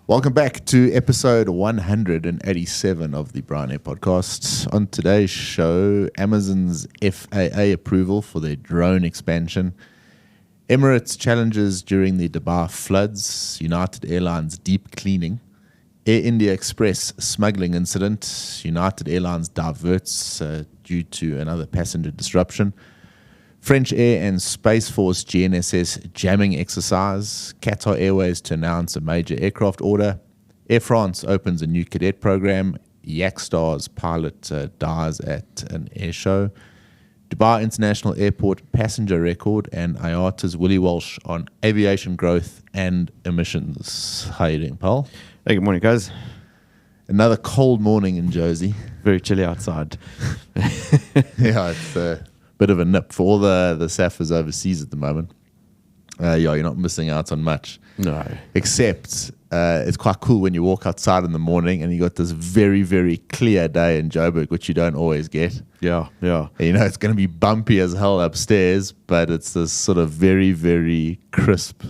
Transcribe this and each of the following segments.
Welcome back to episode 187 of the Bryan podcast. On today's show, Amazon's FAA approval for their drone expansion, Emirates challenges during the Dubai floods, United Airlines deep cleaning, Air India Express smuggling incident, United Airlines diverts due to another passenger disruption, French Air and Space Force GNSS jamming exercise, Qatar Airways to announce a major aircraft order, Air France opens a new cadet program, Yakstars pilot dies at an air show, Dubai International Airport passenger record, and IATA's Willie Walsh on aviation growth and emissions. How you doing, Paul? Hey, good morning, guys. Another cold morning in Josie. Very chilly outside. Yeah, it's bit of a nip for all the Saffers overseas at the moment. You're not missing out on much. No. Except it's quite cool when you walk outside in the morning and you got this very, very clear day in Joburg, which you don't always get. Yeah. And it's going to be bumpy as hell upstairs, but it's this sort of very, very crisp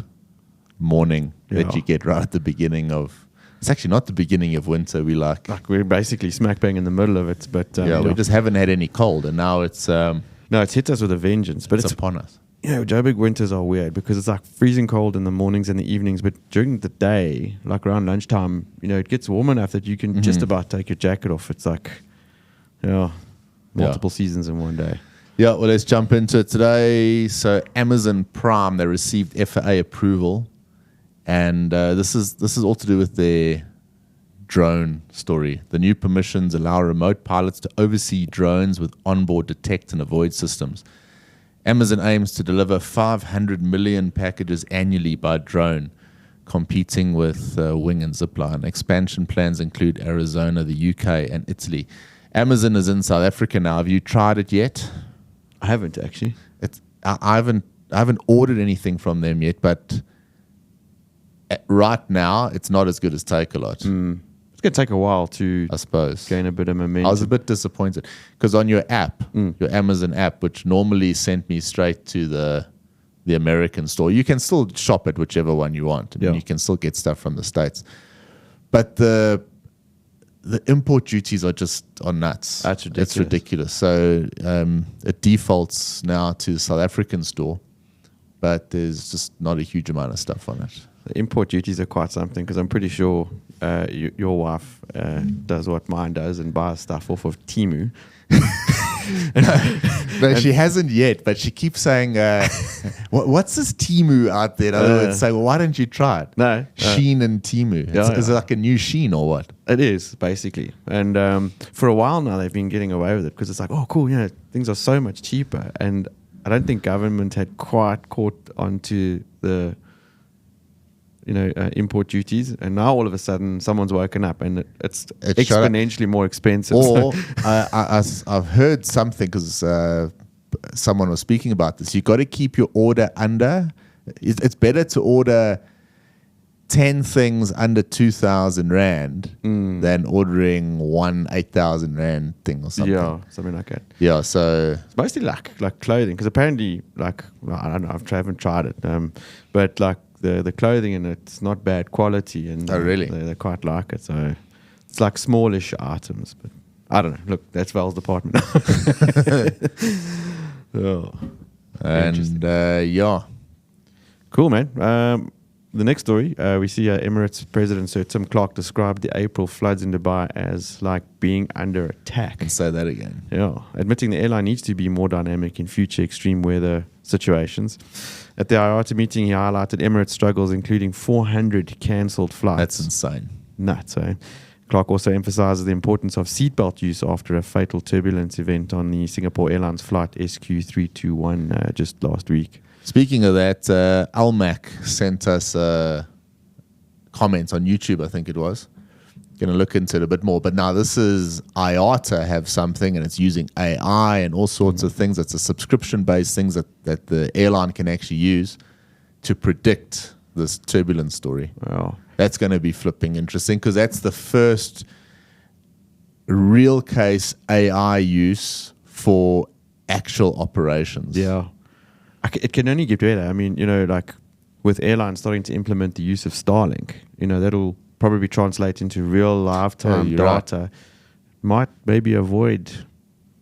morning that you get right at the beginning of... It's actually not the beginning of winter. We're basically smack bang in the middle of it. But we just haven't had any cold, and now it's... No, it's hit us with a vengeance. But it's upon us. Joburg winters are weird because it's like freezing cold in the mornings and the evenings, but during the day, like around lunchtime, it gets warm enough that you can just about take your jacket off. It's like, multiple seasons in one day. Yeah, well, let's jump into it today. So Amazon Prime, they received FAA approval, and this is all to do with their drone story. The new permissions allow remote pilots to oversee drones with onboard detect and avoid systems. Amazon aims to deliver 500 million packages annually by drone, competing with Wing and Zipline. Expansion plans include Arizona, the UK, and Italy. Amazon is in South Africa now. Have you tried it yet? I haven't actually. I haven't ordered anything from them yet, but right now it's not as good as Takealot. It's going to take a while to, I suppose, gain a bit of momentum. I was a bit disappointed because on your app, your Amazon app, which normally sent me straight to the American store, you can still shop at whichever one you want. I mean, you can still get stuff from the States, but the import duties are nuts. That's ridiculous. It's ridiculous. So it defaults now to the South African store, but there's just not a huge amount of stuff on it. The import duties are quite something because I'm pretty sure your wife does what mine does and buys stuff off of Temu. No, she hasn't yet, but she keeps saying, what's this Temu out there? In other words, say, well, why don't you try it? No. Shein and Temu. Is it like a new Shein or what? It is, basically. And for a while now, they've been getting away with it because it's like, oh, cool, things are so much cheaper. And I don't think government had quite caught onto the... import duties, and now all of a sudden someone's woken up and it's exponentially more expensive. Or I've heard something because someone was speaking about this. You got to keep your order under. It's better to order 10 things under 2,000 rand than ordering one 8,000 rand thing or something. Yeah, something like that. Yeah, so it's mostly like clothing because apparently I don't know, I haven't tried it, but like. The clothing in it's not bad quality, and really? They quite like it. So it's like smallish items, but I don't know. Look, that's Val's department. Cool, man. The next story we see Emirates President Sir Tim Clark described the April floods in Dubai as like being under attack. And say that again. Yeah, admitting the airline needs to be more dynamic in future extreme weather situations. At the IATA meeting, he highlighted Emirates' struggles, including 400 cancelled flights. That's insane. Nuts, eh? Clark also emphasizes the importance of seatbelt use after a fatal turbulence event on the Singapore Airlines flight SQ321 just last week. Speaking of that, Almac sent us comments on YouTube, I think it was. Going to look into it a bit more. But now this is IATA have something, and it's using AI and all sorts of things. It's a subscription-based things that the airline can actually use to predict this turbulence story. Wow. That's going to be flipping interesting because that's the first real case AI use for actual operations. Yeah. It can only get better. I mean, like with airlines starting to implement the use of Starlink, that'll probably translate into real lifetime you're data, might maybe avoid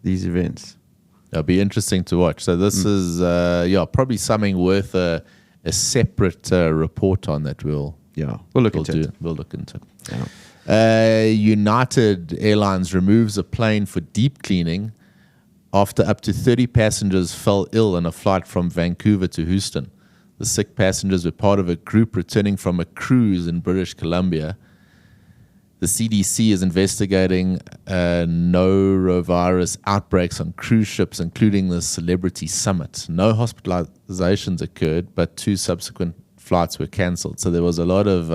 these events. It'll be interesting to watch. So this is probably something worth a separate report on that we'll look into it. We'll look into it. Yeah. United Airlines removes a plane for deep cleaning after up to 30 passengers fell ill on a flight from Vancouver to Houston. The sick passengers were part of a group returning from a cruise in British Columbia. The CDC is investigating norovirus outbreaks on cruise ships, including the Celebrity Summit. No hospitalizations occurred, but 2 subsequent flights were cancelled. So there was a lot of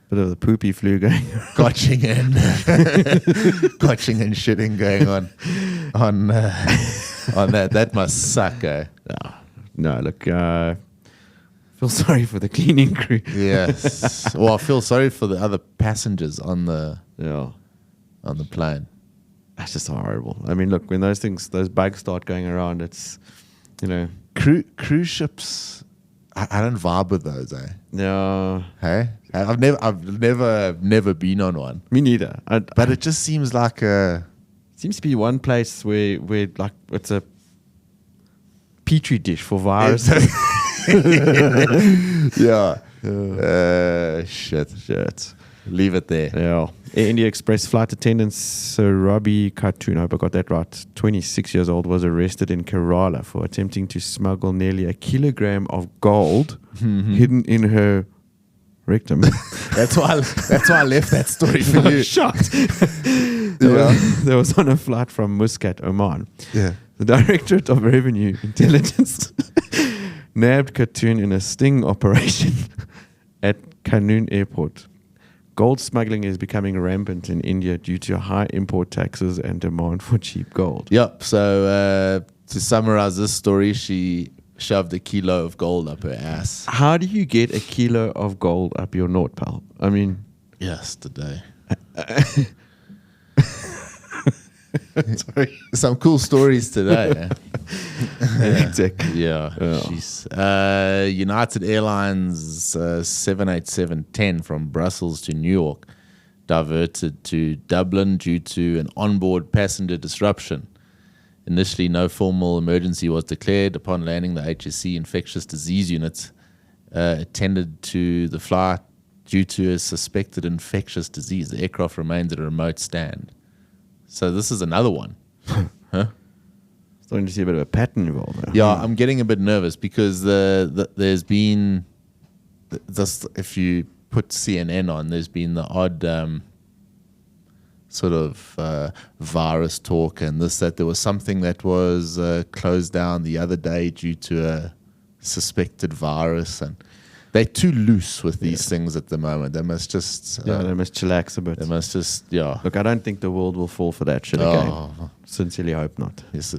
bit of the poopy flu going on. Gotching and shitting going on that. That must suck, eh? No, look, feel sorry for the cleaning crew. Yes. Well, I feel sorry for the other passengers on the plane. That's just horrible. I mean, look, when those bugs start going around, it's, cruise ships. I don't vibe with those, eh? No. Hey, I've never been on one. Me neither. But it just seems like seems to be one place where like it's a petri dish for viruses. Yeah. Shit. Leave it there. Yeah. Air India Express flight attendant Sarabi Khatun, I hope I got that right, 26 years old, was arrested in Kerala for attempting to smuggle nearly 1 kilogram of gold hidden in her rectum. That's why I left that story for you. Shocked. There was on a flight from Muscat, Oman. Yeah. The Directorate of Revenue Intelligence nabbed Khatun in a sting operation at Kannur Airport. Gold smuggling is becoming rampant in India due to high import taxes and demand for cheap gold. Yep. So to summarize this story, she shoved 1 kilo of gold up her ass. How do you get 1 kilo of gold up your nort, pal? I mean... Yesterday. Sorry. Some cool stories today. Exactly. Yeah. Jeez. United Airlines 787-10 from Brussels to New York diverted to Dublin due to an onboard passenger disruption. Initially, no formal emergency was declared. Upon landing, the HSC infectious disease unit attended to the flight due to a suspected infectious disease. The aircraft remains at a remote stand. So this is another one. Huh? Starting to see a bit of a pattern involved there. Yeah, I'm getting a bit nervous because there's been, if you put CNN on, there's been the odd sort of virus talk and this, that. There was something that was closed down the other day due to a suspected virus, and they're too loose with these things at the moment. They must just... they must chillax a bit. They must just, Look, I don't think the world will fall for that shit again. Sincerely hope not. Yes,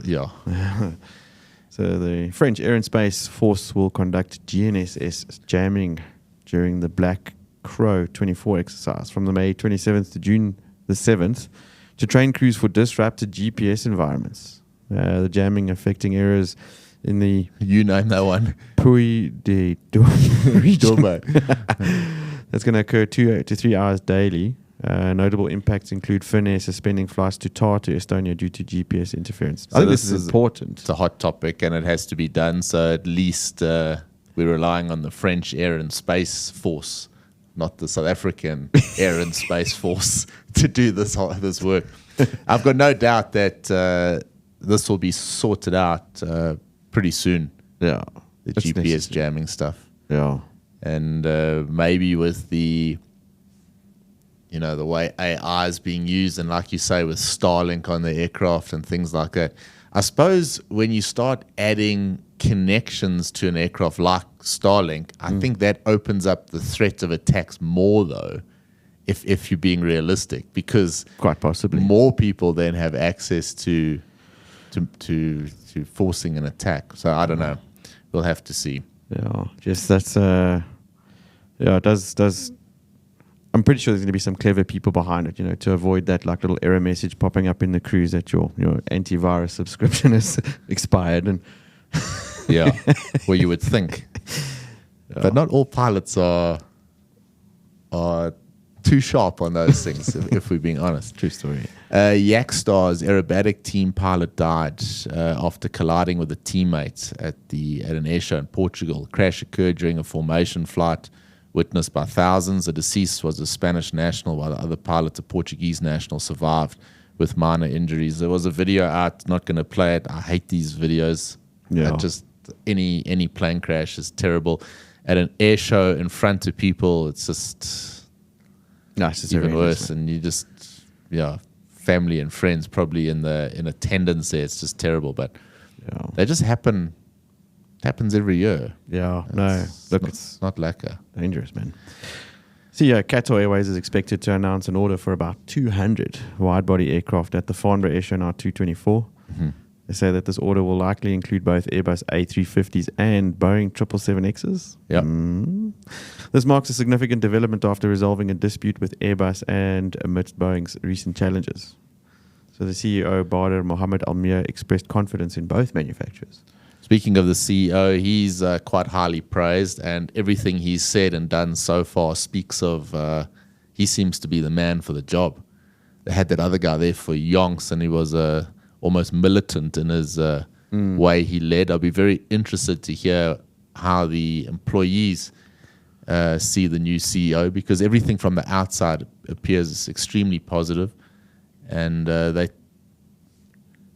So the French Air and Space Force will conduct GNSS jamming during the Black Crow 24 exercise from the May 27th to June the 7th to train crews for disrupted GPS environments. The jamming affecting areas in the... You name that one. Puy de Dôme region. That's going to occur 2 to 3 hours daily. Notable impacts include Finnair suspending flights to Qatar to Estonia due to GPS interference. So I think this is important. It's a hot topic and it has to be done. So at least we're relying on the French Air and Space Force, not the South African Air and Space Force, to do this work. I've got no doubt that this will be sorted out pretty soon. Yeah. The GPS jamming stuff. Yeah. And maybe with the way AI is being used, and like you say, with Starlink on the aircraft and things like that. I suppose when you start adding connections to an aircraft like Starlink, I think that opens up the threat of attacks more, though, if you're being realistic, because quite possibly more people then have access to forcing an attack. So I don't know. We'll have to see. Yeah, just that's it does. I'm pretty sure there's going to be some clever people behind it, to avoid that like little error message popping up in the cruise that your antivirus subscription has expired. And yeah, well, you would think, but not all pilots are too sharp on those things, if we're being honest. True story. Yakstars aerobatic team pilot died after colliding with a teammate at an air show in Portugal. The crash occurred during a formation flight witnessed by thousands. The deceased was a Spanish national, while the other pilot, a Portuguese national, survived with minor injuries. There was a video out, not going to play it. I hate these videos. Yeah. Just any plane crash is terrible. At an air show in front of people, it's just even worse. And you just, family and friends probably in attendance there. It's just terrible. But they just happens every year. Yeah, it's not lacquer. Dangerous, man. So Qatar Airways is expected to announce an order for about 200 wide-body aircraft at the Farnborough Air Show now 224. Mm-hmm. They say that this order will likely include both Airbus A350s and Boeing 777Xs. Yeah. This marks a significant development after resolving a dispute with Airbus and amidst Boeing's recent challenges. So the CEO, Badr Mohammed Al-Mir, expressed confidence in both manufacturers. Speaking of the CEO, he's quite highly praised, and everything he's said and done so far speaks of he seems to be the man for the job. They had that other guy there for yonks, and he was almost militant in his way he led. I'll be very interested to hear how the employees see the new CEO, because everything from the outside appears extremely positive, and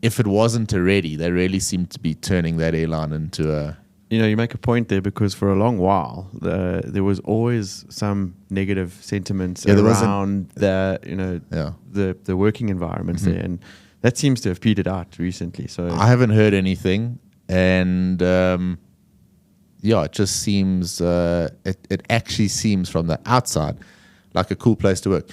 if it wasn't already, they really seem to be turning that airline into a... You make a point there, because for a long while there was always some negative sentiments around the working environments there, and that seems to have petered out recently. So I haven't heard anything, and it just seems it actually seems from the outside like a cool place to work.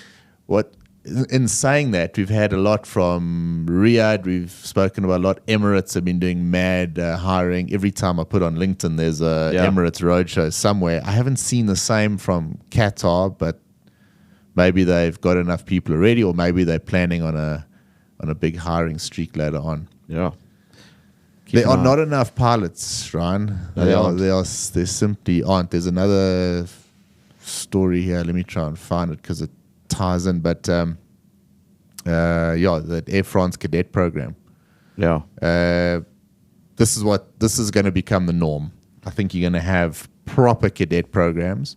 In saying that, we've had a lot from Riyadh. We've spoken about a lot. Emirates have been doing mad hiring. Every time I put on LinkedIn, there's a Emirates roadshow somewhere. I haven't seen the same from Qatar, but maybe they've got enough people already, or maybe they're planning on a big hiring streak later on. Yeah. There are not enough pilots, Ryan. There simply aren't. There's another story here. Let me try and find it because it ties in. But the Air France Cadet program. Yeah. This is going to become the norm. I think you're going to have proper cadet programs.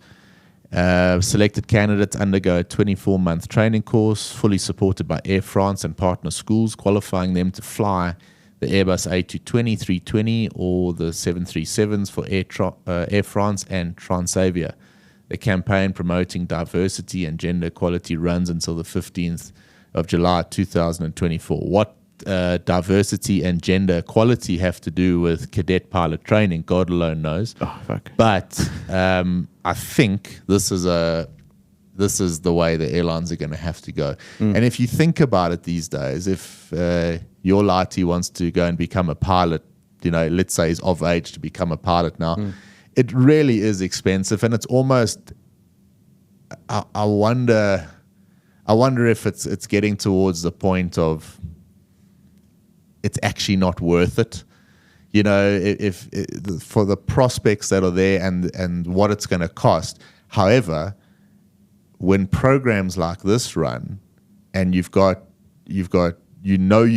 Selected candidates undergo a 24-month training course, fully supported by Air France and partner schools, qualifying them to fly the Airbus A220, 320, or the 737s for Air France and Transavia. The campaign promoting diversity and gender equality runs until the 15th of July 2024. What diversity and gender equality have to do with cadet pilot training, God alone knows. Oh, fuck. But I think this is the way the airlines are going to have to go. And if you think about it these days, if your lighty wants to go and become a pilot, let's say he's of age to become a pilot now, it really is expensive, and it's almost. I wonder if it's getting towards the point of it's actually not worth it. If for the prospects that are there and what it's going to cost. However, when programs like this run, and you're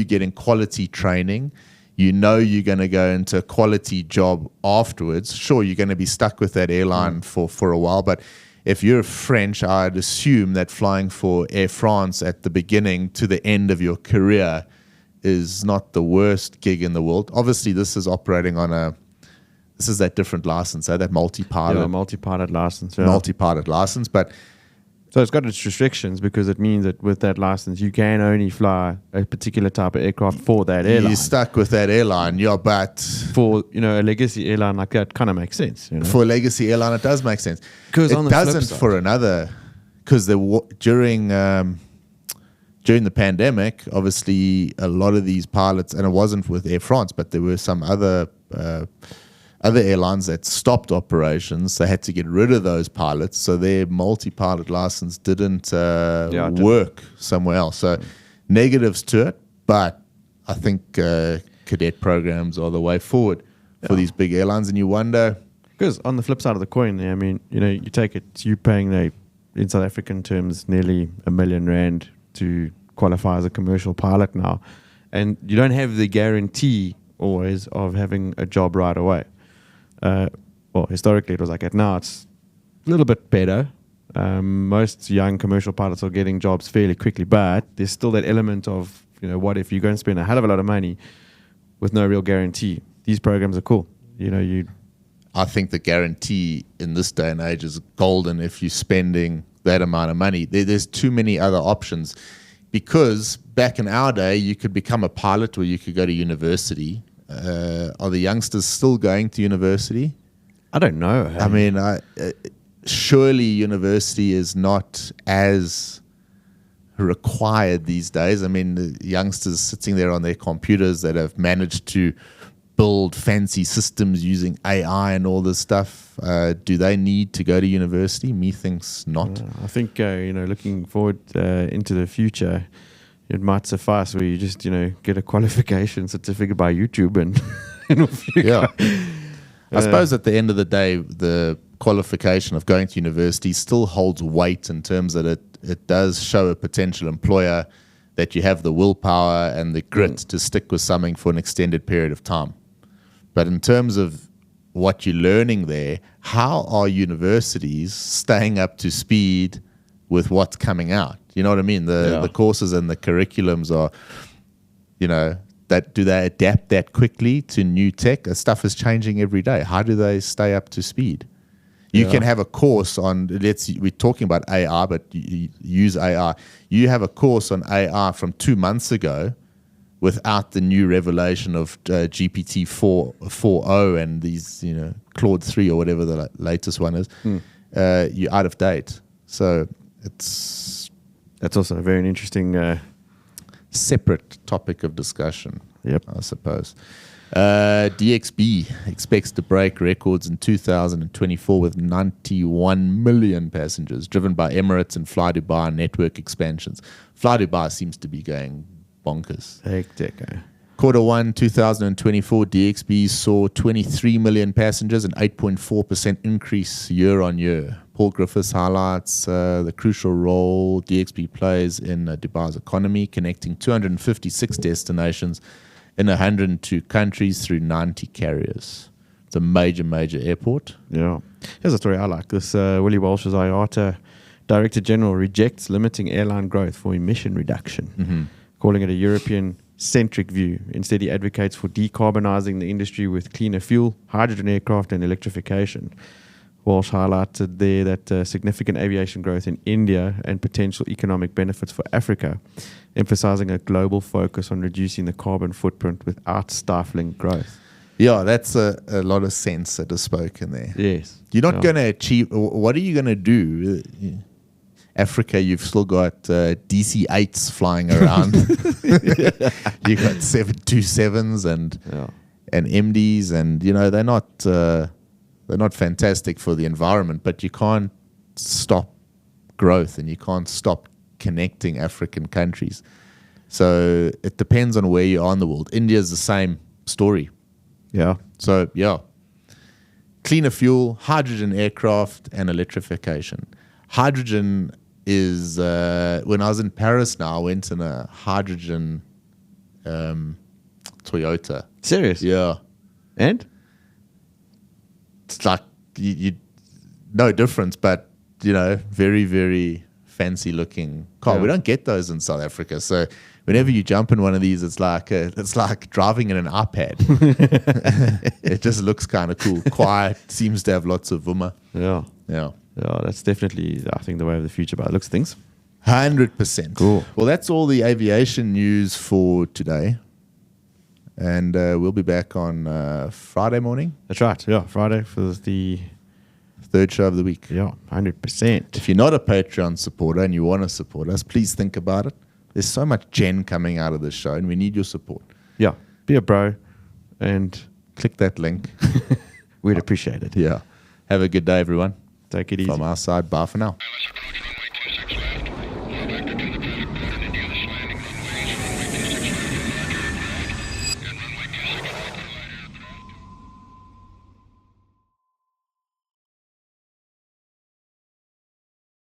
getting quality training, you're going to go into a quality job afterwards. Sure, you're going to be stuck with that airline for a while, but if you're French, I'd assume that flying for Air France at the beginning to the end of your career is not the worst gig in the world. Obviously, this is operating on that different license, that multi-pilot. Yeah, multi-pilot license. Yeah. Multi-pilot license, but so it's got its restrictions, because it means that with that license, you can only fly a particular type of aircraft for that airline. You're stuck with that airline, but for a legacy airline like that, kind of makes sense. For a legacy airline, it does make sense. Because it doesn't for another. Because during the pandemic, obviously a lot of these pilots, and it wasn't with Air France, but there were some other airlines that stopped operations. They had to get rid of those pilots, so their multi-pilot license didn't work somewhere else. So negatives to it, but I think cadet programs are the way forward for these big airlines. And you wonder, because on the flip side of the coin, you take it, you're paying the in South African terms, nearly R1 million to qualify as a commercial pilot now. And you don't have the guarantee always of having a job right away. Well, historically it was like that. Now it's a little bit better. Most young commercial pilots are getting jobs fairly quickly, but there's still that element of, what if you're going to spend a hell of a lot of money with no real guarantee? These programs are cool. I think the guarantee in this day and age is golden if you're spending that amount of money. There's too many other options, because back in our day, you could become a pilot or you could go to university. Are the youngsters still going to university? I don't know. Hey? I mean, surely university is not as required these days. I mean, the youngsters sitting there on their computers that have managed to build fancy systems using AI and all this stuff, do they need to go to university? Methinks not. I think, looking forward into the future, it might suffice where you just, get a qualification certificate by YouTube and yeah. I suppose at the end of the day, the qualification of going to university still holds weight in terms that it does show a potential employer that you have the willpower and the grit to stick with something for an extended period of time. But in terms of what you're learning there, how are universities staying up to speed with what's coming out? You know what I mean? The courses and the curriculums are, do they adapt that quickly to new tech? Stuff is changing every day. How do they stay up to speed? You can have a course on, we're talking about AR, but you use AR. You have a course on AR from 2 months ago without the new revelation of GPT 4.0 and these, Claude 3 or whatever the latest one is. You're out of date. So that's also a very interesting separate topic of discussion, Yep. I suppose. DXB expects to break records in 2024 with 91 million passengers, driven by Emirates and Fly Dubai network expansions. Fly Dubai seems to be going bonkers. Hectic. Q1 2024, DXB saw 23 million passengers, an 8.4% increase year on year. Paul Griffiths highlights the crucial role DXB plays in Dubai's economy, connecting 256 destinations in 102 countries through 90 carriers. It's a major, major airport. Yeah. Here's a story I like. This Willie Walsh's IATA Director General rejects limiting airline growth for emission reduction, calling it a European-centric view. Instead, he advocates for decarbonizing the industry with cleaner fuel, hydrogen aircraft, and electrification. Walsh highlighted there that significant aviation growth in India and potential economic benefits for Africa, emphasizing a global focus on reducing the carbon footprint without stifling growth. Yeah, that's a lot of sense that is spoken there. Yes. You're not going to achieve, what are you going to do? Africa, you've still got DC-8s flying around. You got 727s and MDs, and they're not fantastic for the environment, but you can't stop growth and you can't stop connecting African countries. So it depends on where you are in the world. India's the same story. Yeah. So, cleaner fuel, hydrogen aircraft, and electrification. Hydrogen is, when I was in Paris now, I went in a hydrogen Toyota. Serious? Yeah. And? It's like, no difference, but, very, very fancy looking car. Yeah. We don't get those in South Africa. So whenever you jump in one of these, it's like driving in an iPad. It just looks kind of cool. Quiet, seems to have lots of vuma. Yeah. Yeah. Yeah, that's definitely, I think, the way of the future by the looks of things. 100%. Cool. Well, that's all the aviation news for today. And we'll be back on Friday morning. That's right. Yeah, Friday for the third show of the week. Yeah, 100%. If you're not a Patreon supporter and you want to support us, please think about it. There's so much gen coming out of this show, and we need your support. Yeah, be a bro and click that link. We'd appreciate it. Yeah. Have a good day, everyone. Take it easy. From our side, bye for now.